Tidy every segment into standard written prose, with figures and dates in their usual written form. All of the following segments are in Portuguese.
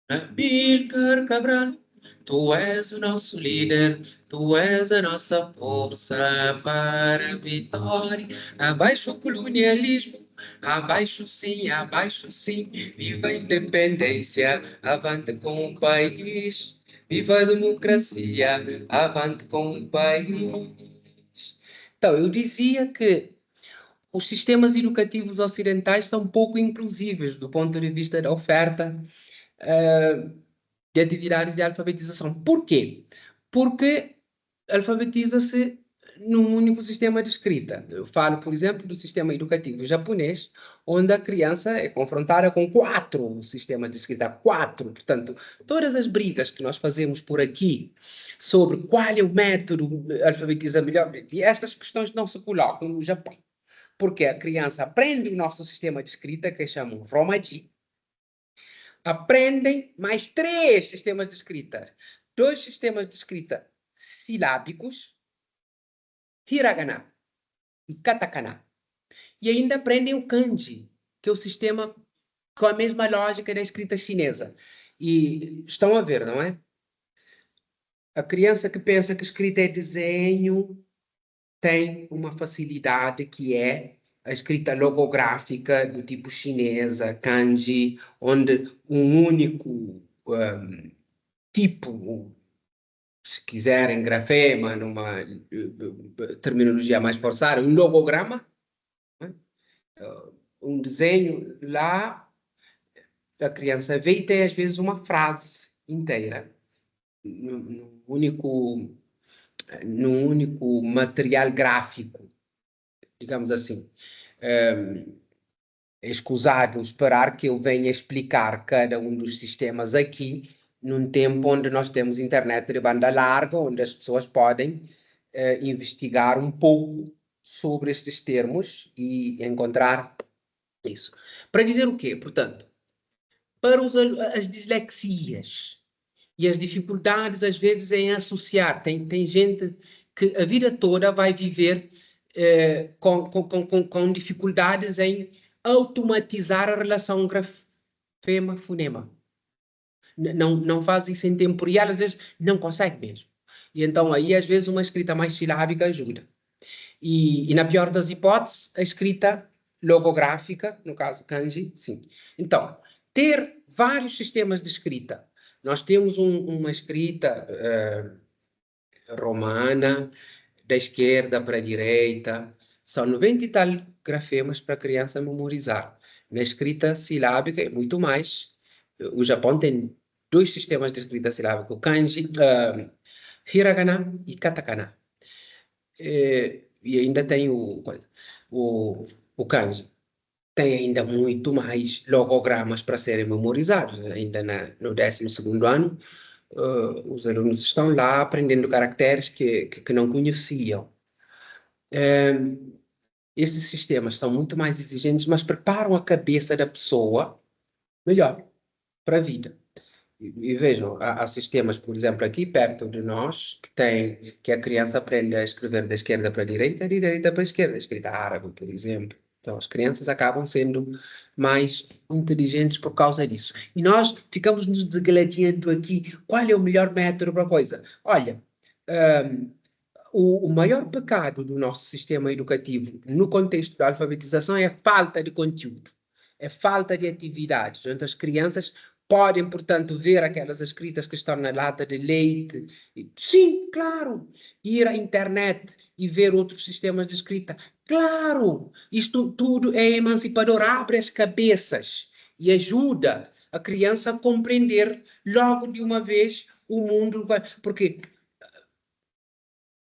Amílcar Cabral, tu és o nosso líder, tu és a nossa força para a vitória. Abaixo o colonialismo, abaixo sim, viva a independência, avante com o país, viva a democracia, avante com o país. Então, eu dizia que os sistemas educativos ocidentais são pouco inclusivos do ponto de vista da oferta de atividades de alfabetização. Por quê? Porque alfabetiza-se num único sistema de escrita. Eu falo, por exemplo, do sistema educativo japonês, onde a criança é confrontada com 4 sistemas de escrita, 4. Portanto, todas as brigas que nós fazemos por aqui sobre qual é o método alfabetiza melhor, e estas questões não se colocam no Japão, porque a criança aprende o nosso sistema de escrita, que chamam Romaji, aprendem mais 3 sistemas de escrita. 2 sistemas de escrita silábicos, hiragana e katakana. E ainda aprendem o kanji, que é o sistema com a mesma lógica da escrita chinesa. E estão a ver, não é? A criança que pensa que escrita é desenho tem uma facilidade que é a escrita logográfica do tipo chinesa, kanji, onde um único tipo, se quiserem, grafema, numa terminologia mais forçada, um logograma, né? Um desenho lá, a criança vê e tem às vezes uma frase inteira, num único, num único material gráfico, digamos assim. É escusado esperar que eu venha explicar cada um dos sistemas aqui, num tempo onde nós temos internet de banda larga, onde as pessoas podem investigar um pouco sobre estes termos e encontrar isso. Para dizer o quê? Portanto, para as dislexias e as dificuldades, às vezes, em associar, tem gente que a vida toda vai viver com dificuldades em automatizar a relação grafema-fonema. Não faz isso em tempo real, às vezes não consegue mesmo. E então aí, às vezes, uma escrita mais silábica ajuda. E na pior das hipóteses, a escrita logográfica, no caso kanji, sim. Então, ter vários sistemas de escrita. Nós temos uma escrita romana, da esquerda para a direita, são 90 e tal grafemas para a criança memorizar. Na escrita silábica é muito mais. O Japão tem 2 sistemas de escrita silábica, o kanji, hiragana e katakana. E ainda tem o, o kanji. Tem ainda muito mais logogramas para serem memorizados. Ainda no 12º ano, os alunos estão lá aprendendo caracteres que não conheciam. Esses sistemas são muito mais exigentes, mas preparam a cabeça da pessoa melhor para a vida. E vejam, há sistemas, por exemplo, aqui perto de nós, que a criança aprende a escrever da esquerda para a direita e da direita para a esquerda, escrita árabe, por exemplo. Então, as crianças acabam sendo mais inteligentes por causa disso. E nós ficamos nos degladiando aqui. Qual é o melhor método para a coisa? Olha, o maior pecado do nosso sistema educativo no contexto da alfabetização é a falta de conteúdo, é falta de atividades. Portanto, as crianças podem, portanto, ver aquelas escritas que estão na lata de leite. Sim, claro. Ir à internet e ver outros sistemas de escrita. Claro, isto tudo é emancipador, abre as cabeças e ajuda a criança a compreender logo de uma vez o mundo. Porque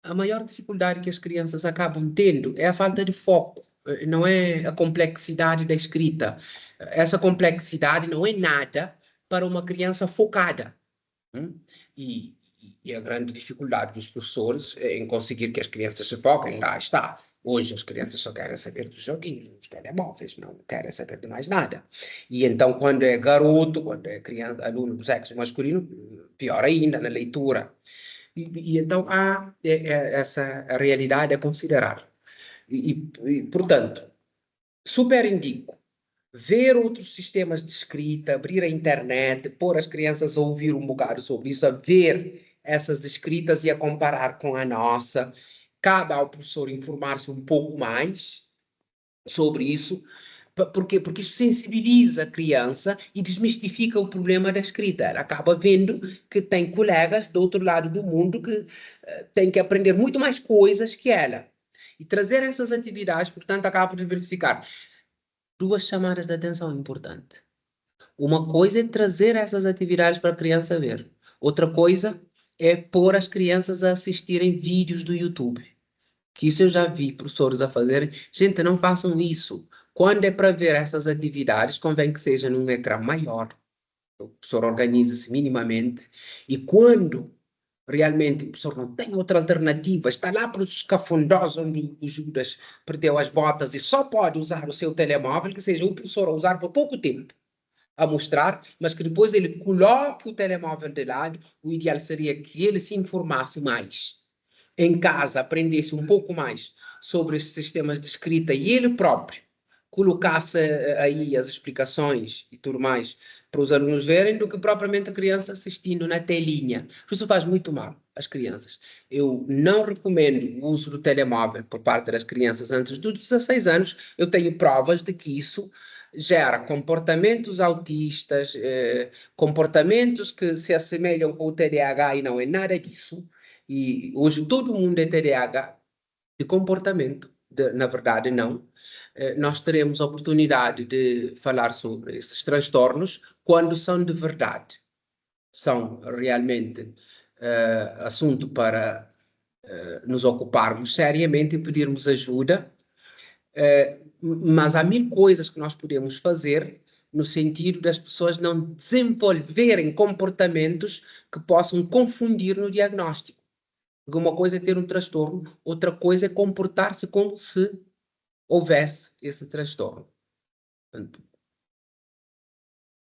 a maior dificuldade que as crianças acabam tendo é a falta de foco, não é a complexidade da escrita. Essa complexidade não é nada para uma criança focada. E, e a grande dificuldade dos professores é em conseguir que as crianças se foquem, lá está. Hoje as crianças só querem saber dos joguinhos, dos telemóveis, não querem saber de mais nada. E então, quando é garoto, quando é criança, aluno do sexo masculino, pior ainda na leitura. E então há essa realidade a considerar. Portanto, super indico. ver outros sistemas de escrita, abrir a internet, pôr as crianças a ouvir um bocado sobre isso, a ver essas escritas e a comparar com a nossa. Cabe ao professor informar-se um pouco mais sobre isso. Por quê? Porque isso sensibiliza a criança e desmistifica o problema da escrita. Ela acaba vendo que tem colegas do outro lado do mundo que têm que aprender muito mais coisas que ela. E trazer essas atividades, portanto, acaba por diversificar. Duas chamadas de atenção importantes. Uma coisa é trazer essas atividades para a criança ver. Outra coisa é pôr as crianças a assistirem vídeos do YouTube. Que isso eu já vi professores a fazerem. Gente, não façam isso. Quando é para ver essas atividades, convém que seja num ecrã maior. O professor organiza-se minimamente. E quando realmente o professor não tem outra alternativa, está lá para os escafundós onde o Judas perdeu as botas e só pode usar o seu telemóvel, que seja o professor a usar por pouco tempo a mostrar, mas que depois ele coloque o telemóvel de lado. O ideal seria que ele se informasse mais em casa, aprendesse um pouco mais sobre esses sistemas de escrita e ele próprio colocasse aí as explicações e tudo mais para os alunos verem, do que propriamente a criança assistindo na telinha. Isso faz muito mal às crianças. Eu não recomendo o uso do telemóvel por parte das crianças antes dos 16 anos. Eu tenho provas de que isso gera comportamentos autistas, comportamentos que se assemelham com o TDAH e não é nada disso. E hoje todo mundo é TDAH de comportamento, na verdade não. Nós teremos a oportunidade de falar sobre esses transtornos quando são de verdade. São realmente assunto para nos ocuparmos seriamente e pedirmos ajuda, mas há mil coisas que nós podemos fazer no sentido das pessoas não desenvolverem comportamentos que possam confundir no diagnóstico. Porque uma coisa é ter um transtorno, outra coisa é comportar-se como se houvesse esse transtorno. Portanto,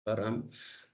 paramos.